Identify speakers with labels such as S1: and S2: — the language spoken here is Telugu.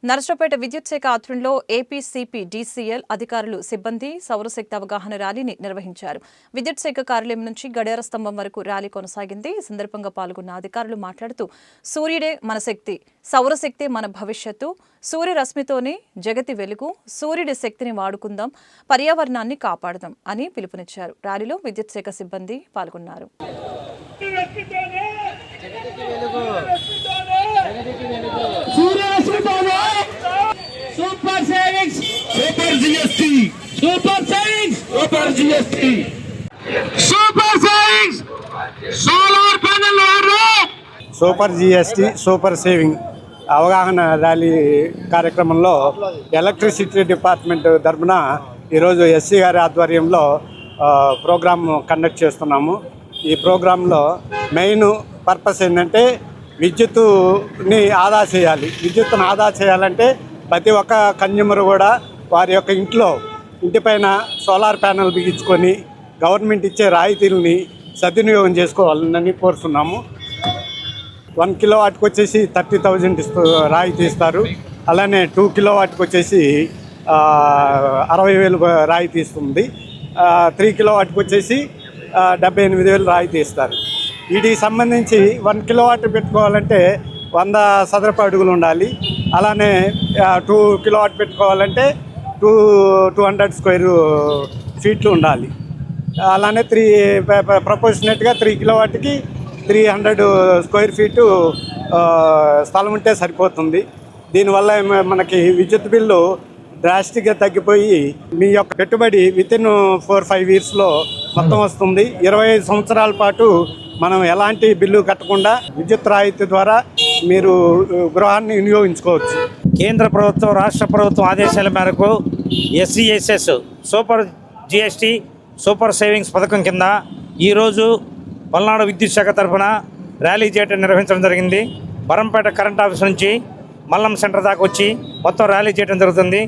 S1: నరసరావుపేట విద్యుత్ శాఖ ఆధ్వర్యంలో ఏపీసీపీ డీసీఎల్ అధికారులు సిబ్బంది సౌరశక్తి అవగాహన ర్యాలీని నిర్వహించారు. విద్యుత్ శాఖ కార్యాలయం నుంచి గడియార స్తంభం వరకు ర్యాలీ కొనసాగింది. ఈ సందర్భంగా పాల్గొన్న అధికారులు మాట్లాడుతూ సూర్యుడే మన శక్తి, సౌరశక్తి మన భవిష్యత్తు, సూర్యరశ్మితోనే జగతి వెలుగు, సూర్యుడి శక్తిని వాడుకుందాం, పర్యావరణాన్ని కాపాడదాం అని పిలుపునిచ్చారు. ర్యాలీలో విద్యుత్ శాఖ సిబ్బంది పాల్గొన్నారు.
S2: Super savings, super GST, super savings, super GST, super savings, solar panel
S3: super GST, super saving అవగాహన ర్యాలీ కార్యక్రమంలో ఎలక్ట్రిసిటీ డిపార్ట్మెంట్ తరఫున ఈరోజు ఎస్సీ గారి ఆధ్వర్యంలో ప్రోగ్రామ్ కండక్ట్ చేస్తున్నాము. ఈ ప్రోగ్రాంలో మెయిన్ పర్పస్ ఏంటంటే విద్యుత్తుని ఆదా చేయాలి. విద్యుత్తును ఆదా చేయాలంటే ప్రతి ఒక్క కన్జ్యూమర్ కూడా వారి యొక్క ఇంటిపైన సోలార్ ప్యానెల్ బిగించుకొని గవర్నమెంట్ ఇచ్చే రాయితీలని సద్వినియోగం చేసుకోవాలని కోరుతున్నాము. 1 కిలోవాట్కి వచ్చేసి 30,000 రాయితీ ఇస్తారు. అలానే 2 కిలోవాట్కి వచ్చేసి 60,000 రాయితీ ఇస్తుంది. 3 కిలోవాట్కి వచ్చేసి 78,000 రాయితీ ఇస్తారు. వీటికి సంబంధించి 1 కిలోవాట్ పెట్టుకోవాలంటే 100 చదరపు అడుగులు ఉండాలి. అలానే 2 కిలోవాట్ పెట్టుకోవాలంటే 200 స్క్వేర్ ఫీట్లు ఉండాలి. అలానే ప్రపోర్షనేట్గా 3 కిలోవాట్కి 300 స్క్వేర్ ఫీటు స్థలం ఉంటే సరిపోతుంది. దీనివల్ల మనకి విద్యుత్ బిల్లు డ్రాస్టిక్గా తగ్గిపోయి మీ యొక్క పెట్టుబడి వితిన్ 4-5 ఇయర్స్లో మొత్తం వస్తుంది. 25 సంవత్సరాల పాటు మనం ఎలాంటి బిల్లు కట్టకుండా విద్యుత్ రాయితీ ద్వారా మీరు గృహాన్ని వినియోగించుకోవచ్చు.
S4: కేంద్ర ప్రభుత్వం, రాష్ట్ర ప్రభుత్వం ఆదేశాల మేరకు ఎస్సీఎస్ఎస్ సూపర్ జిఎస్టీ, సూపర్ సేవింగ్స్ పథకం కింద ఈరోజు పల్నాడు విద్యుత్ శాఖ తరఫున ర్యాలీ చేయడం నిర్వహించడం జరిగింది. బరంపేట కరెంట్ ఆఫీస్ నుంచి మల్లం సెంటర్ దాకా వచ్చి మొత్తం ర్యాలీ చేయడం జరుగుతుంది.